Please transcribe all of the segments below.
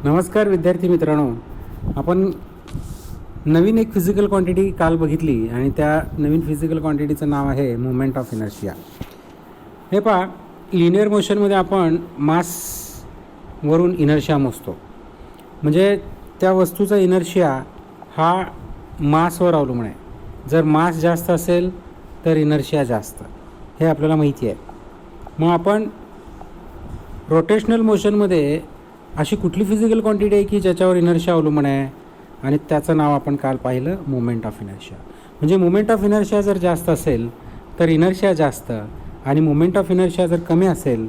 नमस्कार विद्यार्थी मित्रांनो, आपण नवीन एक फिजिकल क्वांटिटी काल बघितली आणि त्या नवीन फिजिकल क्वांटिटीचं नाव आहे मुवमेंट ऑफ इनर्शिया. हे पहा, लिनियर मोशनमध्ये आपण मासवरून इनर्शिया मोजतो. म्हणजे त्या वस्तूचा इनर्शिया हा मासवर अवलंबून आहे. जर मास जास्त असेल तर इनर्शिया जास्त, हे आपल्याला माहिती आहे. मग आपण रोटेशनल मोशनमध्ये अशी कुठली फिजिकल क्वांटिटी आहे की ज्याच्यावर इनर्शिया अवलंबून आहे, आणि त्याचं नाव आपण काल पाहिलं मुवमेंट ऑफ इनर्शिया. म्हणजे मुवमेंट ऑफ इनर्शिया जर जास्त असेल तर इनर्शिया जास्त, आणि मुवमेंट ऑफ इनर्शिया जर कमी असेल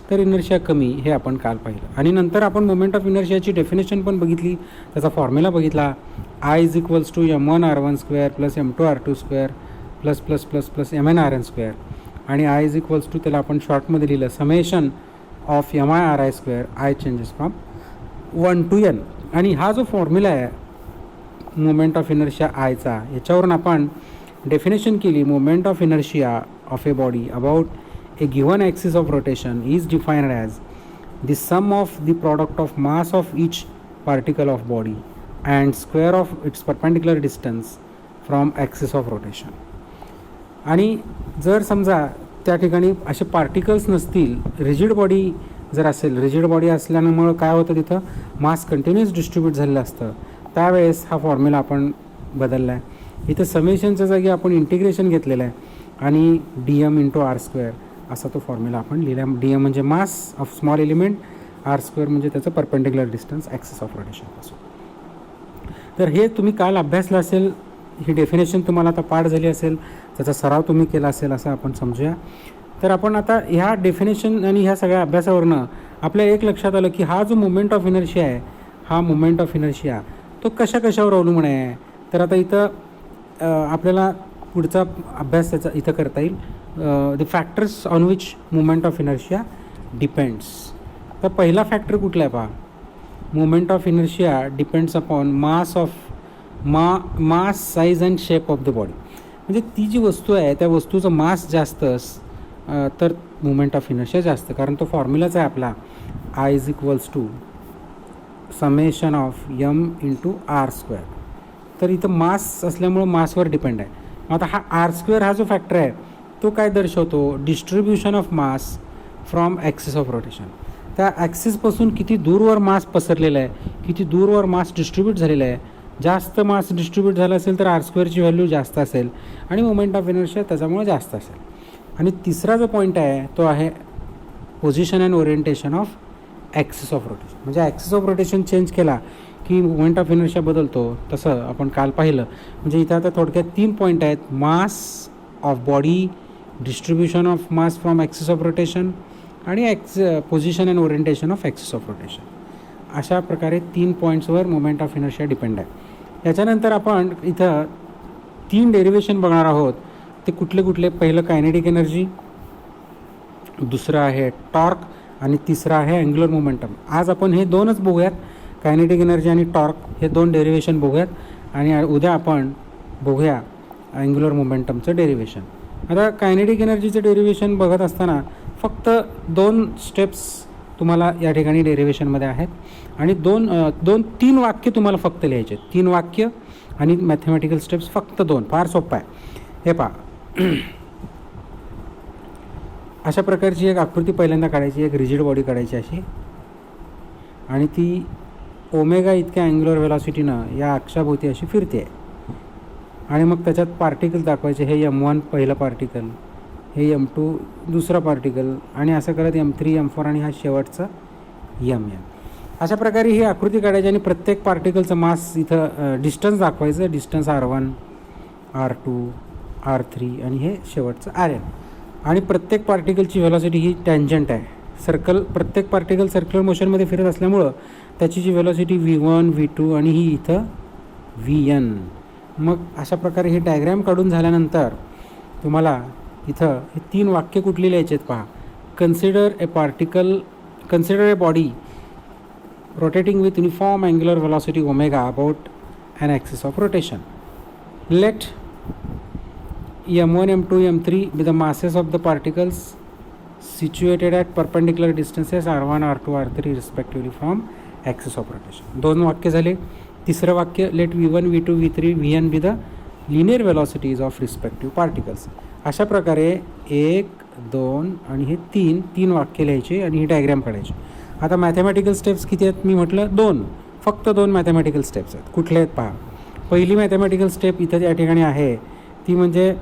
तर इनर्शिया कमी, हे आपण काल पाहिलं. आणि नंतर आपण मुवमेंट ऑफ इनर्शियाची डेफिनेशन पण बघितली, त्याचा फॉर्म्युला बघितला. I = m1r1² + m2r2² plus plus plus plus mn/rn², आणि I त्याला आपण शॉर्टमध्ये लिहिलं summation of mi/ri². I changes from 1 to n. आणि हा जो फॉर्म्युला आहे मुवमेंट ऑफ इनर्शिया आयचा, याच्यावरून आपण डेफिनेशन केली. Moment of inertia of a body about a given axis of rotation is defined as the sum of the product of mass of each particle of body and square of its perpendicular distance from axis of rotation. आणि जर समजा त्या ठिकाणी असे particles नसतील, rigid body जर असेल, rigid body असल्यामुळं काय होतं, तिथं मास कंटिन्युअस डिस्ट्रीब्यूट झालेलं असतं, त्यावेळेस हा फॉर्म्युला आपण बदलला आहे. इथं समेशनच्या जागी आपण इंटिग्रेशन घेतलेलं आहे, आणि dm/r² असा तो फॉर्म्युला आपण लिहिला. dm म्हणजे mass of small element, r² म्हणजे त्याचं परपेंडिक्युलर डिस्टन्स ॲक्सिस ऑफ रोटेशनपासून. तर हे तुम्ही काल अभ्यासलं असेल, ही डेफिनेशन तुम्हाला आता पाठ झाली असेल, त्याचा सराव तुम्ही केला असेल असं आपण समजूया. तर आपण आता ह्या डेफिनेशन आणि ह्या सगळ्या अभ्यासावरनं आपल्या एक लक्षात आलं की हा जो मुवमेंट ऑफ इनर्शिया आहे, हा मुवमेंट ऑफ इनर्शिया तो कशावर अवलंबून आहे. तर आता इथं आपल्याला पुढचा अभ्यास त्याचा इथं करता येईल. The factors on which movement of inertia depends. तर पहिला फॅक्टर कुठला आहे पहा, movement of inertia depends upon mass size and shape of the body. म्हणजे ती जी वस्तू आहे त्या वस्तूचं मास जास्त तर मुवमेंट ऑफ इनर्शिया जास्त, कारण तो फॉर्म्युलाच आहे आपला I = समेशन ऑफ m/r². तर इथं मास असल्यामुळं मासवर डिपेंड आहे. आता हा r² हा जो फॅक्टर आहे तो काय दर्शवतो, distribution of mass from axis of rotation. त्या ॲक्सिसपासून किती दूरवर मास पसरलेला आहे, किती दूरवर मास डिस्ट्रीब्यूट झालेला आहे. जास्त मास डिस्ट्रीब्यूट झालं असेल तर r² व्हॅल्यू जास्त असेल, आणि मुवमेंट ऑफ इनर्शिया त्याच्यामुळे जास्त असेल. आणि तिसरा जो पॉईंट आहे तो आहे position and orientation of axis of rotation. म्हणजे ॲक्सिस ऑफ रोटेशन चेंज केला की मुवमेंट ऑफ इनर्शिया बदलतो, तसं आपण काल पाहिलं. म्हणजे इथं आता थोडक्यात 3 पॉईंट आहेत, mass of body, distribution of mass from axis of rotation, आणि position and orientation of axis of rotation. अशा प्रकारे 3 पॉईंट्सवर मुवमेंट ऑफ इनर्शिया डिपेंड आहे. याच्यानंतर आपण इथं 3 डेरिवेशन बघणार आहोत. ते कुठले, पहिलं कायनेटिक एनर्जी, दुसरं आहे टॉर्क, आणि तिसरं आहे अँग्युलर मोमेंटम. आज आपण हे 2च बघूयात, कायनेटिक एनर्जी आणि टॉर्क हे 2 डेरिवेशन बघूयात, आणि उद्या आपण बघूया अँग्युलर मोमेंटमचं डेरिवेशन. आता कायनेटिक एनर्जीचं डेरिवेशन बघत असताना फक्त 2 स्टेप्स तुम्हाला या ठिकाणी डेरिवेशनमध्ये आहेत, आणि 3 वाक्य तुम्हाला फक्त लिहायचे. 3 वाक्य आणि मॅथमॅटिकल स्टेप्स फक्त 2. फार सोपं आहे. हे पहा, अशा प्रकारची एक आकृती पहिल्यांदा काढायची, एक रिजिड बॉडी काढायची अशी, आणि ती ओमेगा इतक्या अँग्युलर व्हेलॉसिटीनं या अक्षाभोवती अशी फिरते आहे. आणि मग त्याच्यात पार्टिकल दाखवायचे. हे m1 पहिलं पार्टिकल, हे m2 दुसरा पार्टिकल, आणि असं करत m3 m4 आणि हा शेवटचा mn. अशा प्रकारे ही आकृती काढायची, आणि प्रत्येक पार्टिकलचं मास इथं डिस्टन्स दाखवायचं. डिस्टन्स r1, r2, r3, आणि हे शेवटचं rn. आणि प्रत्येक पार्टिकलची व्हेलॉसिटी ही टँजंट आहे. प्रत्येक पार्टिकल सर्क्युलर मोशनमध्ये फिरत असल्यामुळं त्याची जी व्हेलॉसिटी v1, v2, आणि ही इथं vn. मग अशा प्रकारे ही डायग्रॅम काढून झाल्यानंतर तुम्हाला इथं हे 3 वाक्य कुठली लिहायचे आहेत पहा. Consider a body rotating with uniform angular velocity omega about an axis of rotation. Let m1, m2, m3 be the masses of the particles situated at perpendicular distances r1, r2, r3 respectively from axis of rotation. 2 वाक्य झाले. तिसरं वाक्य, let V1, V2, V3, Vn be the linear velocities of respective particles. अशा प्रकारे 1, 2 आणि हे 3 वाक्य लिहायचे आणि ही डायग्रॅम काढायची. आता मॅथमॅटिकल स्टेप्स किती आहेत? मी म्हटलं 2, फक्त 2 मॅथमॅटिकल स्टेप्स आहेत. कुठले आहेत पहा. पहिली मॅथमॅटिकल स्टेप इथं या ठिकाणी आहे ती म्हणजे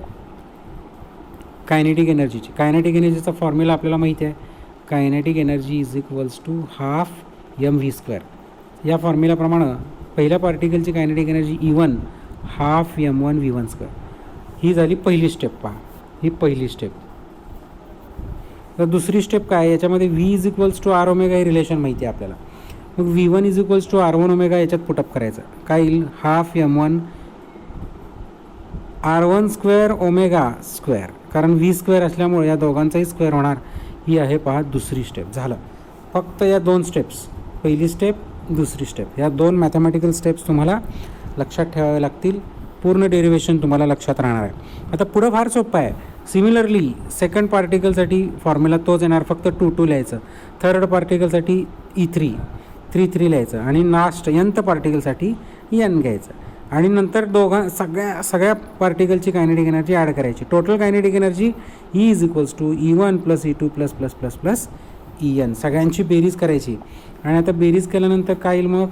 कायनेटिक एनर्जीची. कायनेटिक एनर्जीचा फॉर्म्युला आपल्याला माहिती आहे. Kinetic energy is equals to half mv². या फॉर्म्युलाप्रमाणे पहिल्या पार्टिकलची kinetic energy E1 half m1v1². ही झाली पहिली स्टेप. पहा, ही पहिली स्टेप. तर दुसरी स्टेप काय? याच्यामध्ये V is equals to R omega हे रिलेशन माहिती आहे आपल्याला. मग V1 is equals to R1 omega याच्यात पुटअप करायचं. काय येईल? Half m1 R1² omega square, कारण V² असल्यामुळे या दोघांचाही स्क्वेअर होणार. ही आहे पहा दुसरी स्टेप. झालं. फक्त या 2 स्टेप्स, पहिली स्टेप, दुसरी स्टेप, या 2 मॅथमॅटिकल स्टेप्स तुम्हाला लक्षात ठेवाव्या लागतील. पूर्ण डेरिव्हेशन तुम्हाला लक्षात राहणार आहे. आता पुढं फार सोपं आहे. सिमिलरली सेकंड पार्टिकलसाठी फॉर्म्युला तोच येणार, फक्त 2 लिहायचं. थर्ड पार्टिकलसाठी E3 लिहायचं आणि लास्ट nth पार्टिकलसाठी n घ्यायचं. आणि नंतर सगळ्या पार्टिकलची कायनेटिक एनर्जी ॲड करायची. Total kinetic energy E is equals to E1 plus E2 plus plus plus plus En. सगळ्यांची बेरीज करायची. आणि आता बेरीज केल्यानंतर काय येईल? मग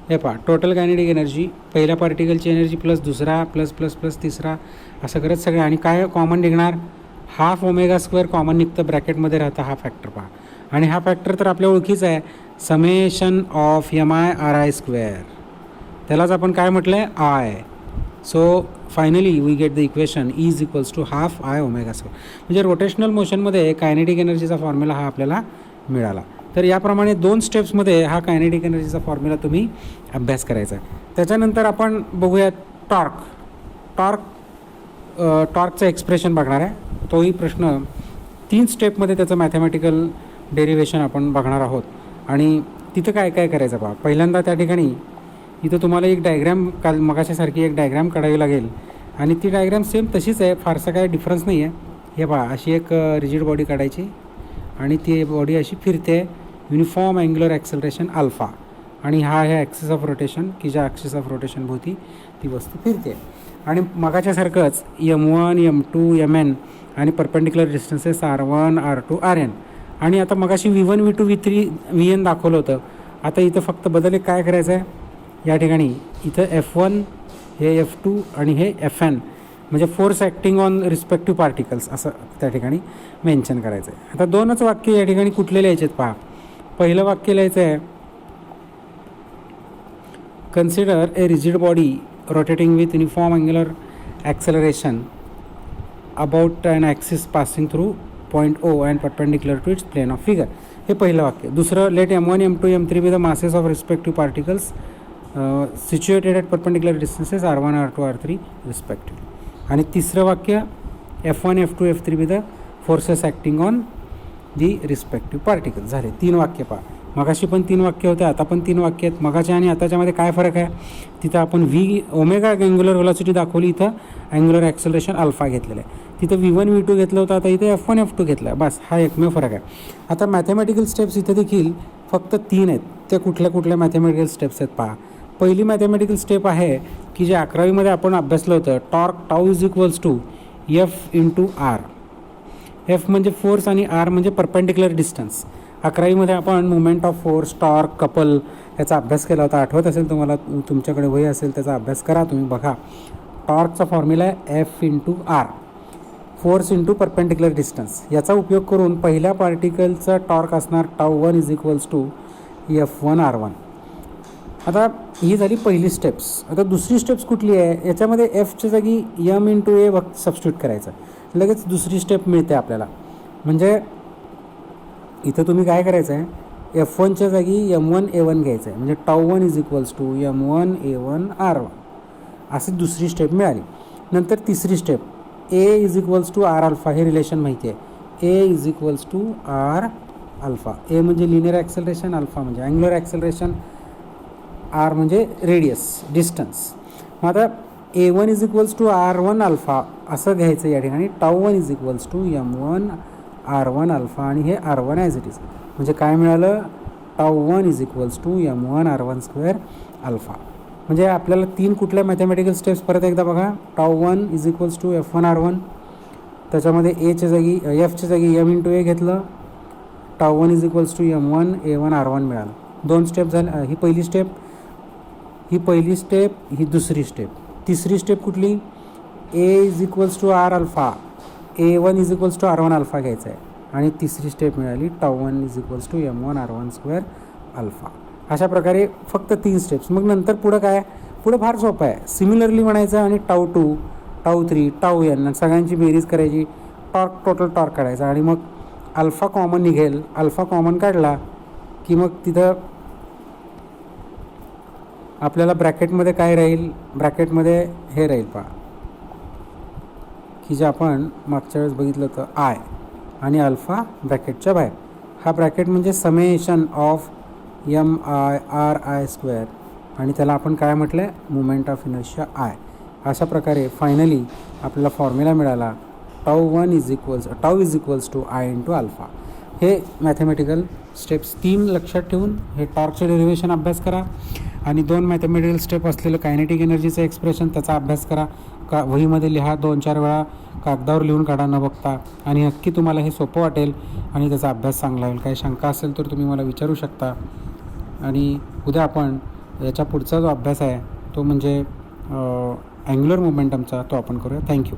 हे पहा, टोटल कायनेटिक एनर्जी, पहिल्या पार्टिकलची एनर्जी प्लस दुसरा प्लस प्लस प्लस तिसरा, असं करत सगळं. आणि काय कॉमन निघणार? हाफ ओमेगा² कॉमन निघतं, ब्रॅकेटमध्ये राहतं हा फॅक्टर. पहा, आणि हा फॅक्टर तर आपल्या ओळखीचा आहे, समेशन ऑफ mi/ri². त्यालाच आपण काय म्हटलं आहे? I. So finally we get the equation E is equals to half I omega. म्हणजे रोटेशनल मोशनमध्ये कायनेटिक एनर्जीचा फॉर्म्युला हा आपल्याला मिळाला. तर याप्रमाणे 2 स्टेप्समध्ये हा कायनेटिक एनर्जीचा फॉर्म्युला तुम्ही अभ्यास करायचा आहे. त्याच्यानंतर आपण बघूया टॉर्कचं एक्सप्रेशन बघणार आहे. तोही प्रश्न 3 स्टेपमध्ये त्याचं मॅथमॅटिकल डेरिव्हेशन आपण बघणार आहोत. आणि तिथं काय काय करायचं पहा. पहिल्यांदा त्या ठिकाणी इथं तुम्हाला एक डायग्रॅम, काल मगाच्यासारखी एक डायग्रॅम काढावी लागेल. आणि ती डायग्रॅम सेम तशीच आहे, फारसा काय डिफरन्स नाही आहे. हे पहा, अशी एक रिजिड बॉडी काढायची आणि ती बॉडी अशी फिरते, युनिफॉर्म अँग्युलर ॲक्सेलरेशन अल्फा. आणि हा आहे ॲक्सिस ऑफ रोटेशन, की ज्या ॲक्सिस ऑफ रोटेशन भोवती ती वस्तू फिरते. आणि मगाच्यासारखंच M1, M2, Mn आणि perpendicular distances R1, R2, Rn. आणि आता मगाशी V1, V2, V3, Vn दाखवलं होतं. आता इथं फक्त बदल एक काय करायचं आहे, या ठिकाणी इथं F1, हे F2 आणि हे Fn, म्हणजे force acting on respective particles असं त्या ठिकाणी मेन्शन करायचं आहे. आता 2च वाक्य या ठिकाणी कुठले लिहायचे आहेत पहा. पहिलं वाक्य लिहायचं आहे, consider a rigid body rotating with uniform angular acceleration about an axis passing through point O and perpendicular to its plane of figure. हे पहिलं वाक्य. दुसरं, let M1, M2, M3 be the masses of respective particles situated at perpendicular distances R1, R2, R3 respectively. आणि तिसरं वाक्य, F1, F2, F3 be the forces acting on the respective particles. झाले 3 वाक्य पहा. मगाशी पण 3 वाक्य होते, आता पण 3 वाक्य आहेत. मगाच्या आणि आताच्यामध्ये काय फरक आहे? तिथं आपण ओमेगा अँग्युलर व्हेलॉसिटी दाखवली, इथं अँग्युलर ॲक्सेलरेशन अल्फा घेतलेलं आहे. तिथं V1, V2 घेतलं होतं, आता इथे F1, F2 घेतलं आहे. बस हा एकमेव फरक आहे. आता मॅथमॅटिकल स्टेप्स इथं देखील फक्त 3 आहेत. त्या कुठल्या मॅथमॅटिकल स्टेप्स आहेत पहा. पहिली मॅथमॅटिकल स्टेप आहे की जे 11वीमध्ये आपण अभ्यासलं होतं, torque tau is equals to F into R. F म्हणजे फोर्स आणि R म्हणजे परपेंडिक्युलर डिस्टन्स. 11वीमध्ये आपण moment of force, torque, couple याचा अभ्यास केला होता. आठवत असेल तुम्हाला, तुमच्याकडे वही असेल त्याचा अभ्यास करा तुम्ही, बघा. टॉर्कचा फॉर्म्युला आहे F into R, force into perpendicular distance. याचा उपयोग करून पहिल्या पार्टिकलचा टॉर्क असणार टाऊ1 is equals to F1 R1. आता ही झाली पहिली स्टेप्स. आता दुसरी स्टेप्स कुठली आहे? याच्यामध्ये Fच्या जागी M इंटू A सबस्टिट्यूट करायचं, लगेच दुसरी स्टेप मिळते आपल्याला. म्हणजे इथं तुम्ही काय करायचं आहे, F1च्या जागी M1 A1 घ्यायचं आहे, म्हणजे टाऊ1 is equals to M1 A1 R1. अशी दुसरी स्टेप मिळाली. नंतर तिसरी step, A is equals to R alpha, हे रिलेशन माहिती आहे. A is equals to R alpha. A म्हणजे लिनियर ॲक्सेलरेशन, अल्फा म्हणजे अँग्युलर ॲक्सेलरेशन, R म्हणजे रेडियस, डिस्टन्स. मग आता A1 is equals to R1 alpha असं घ्यायचं या ठिकाणी. टाऊ1 is equals to M1 R1 alpha आणि हे R1 ॲज इट इज. म्हणजे काय मिळालं, τ1 is equals to m1 R1 square alpha. म्हणजे आपल्याला 3 कुठल्या मॅथमॅटिकल स्टेप्स परत एकदा बघा. τ1 is equals to F1 R1, त्याच्यामध्ये एच्या जागी एफच्या जागी m इंटू ए घेतलं, τ1 is equals to m1 A1 R1 मिळालं. 2 स्टेप झाले. ही पहिली स्टेप, ही दुसरी स्टेप. तिसरी स्टेप कुठली, A is equals to R alpha, A1 is equals to R1 alpha घ्यायचा आहे. आणि तिसरी स्टेप मिळाली τ1 is equals to m1 R1 square alpha. अशा प्रकारे फक्त 3 स्टेप्स. मग नंतर पुढं काय, पुढं फार सोपं आहे. सिमिलरली म्हणायचं आणि τ2 τ3 τn सगळ्यांची बेरीज करायची, टोटल टॉर्क काढायचा आणि मग अल्फा कॉमन निघेल. अल्फा कॉमन काढला की मग तिथं आपल्याला ब्रॅकेटमध्ये काय राहील, ब्रॅकेटमध्ये हे राहील पहा, की जे आपण मागच्या वेळेस बघितलं होतं आय आणि अल्फा ब्रॅकेटच्या बाहेर. हा ब्रॅकेट म्हणजे समेशन ऑफ MI स्क्वेअर आणि त्याला आपण काय म्हटलं आहे, मुमेंट ऑफ इनर्शिया आय. अशा प्रकारे फायनली आपल्याला फॉर्म्युला मिळाला τ is equals to I into alpha. हे मॅथमॅटिकल स्टेप्स 3 लक्षात ठेवून हे टॉर्कचे डेरिव्हेशन अभ्यास करा आणि 2 मॅथमॅटिकल स्टेप असलेलं कायनेटिक एनर्जीचं एक्सप्रेशन त्याचा अभ्यास करा. वहीमध्ये लिहा, 2-4 वेळा कागदावर लिहून काढा न बघता, आणि नक्की तुम्हाला हे सोपं वाटेल आणि त्याचा अभ्यास चांगला होईल. काही शंका असेल तर तुम्ही मला विचारू शकता. आणि उद्या आपण याच्या पुढचा जो अभ्यास आहे तो म्हणजे अँग्युलर मोमेंटमचा, तो आपण करूया. थँक्यू.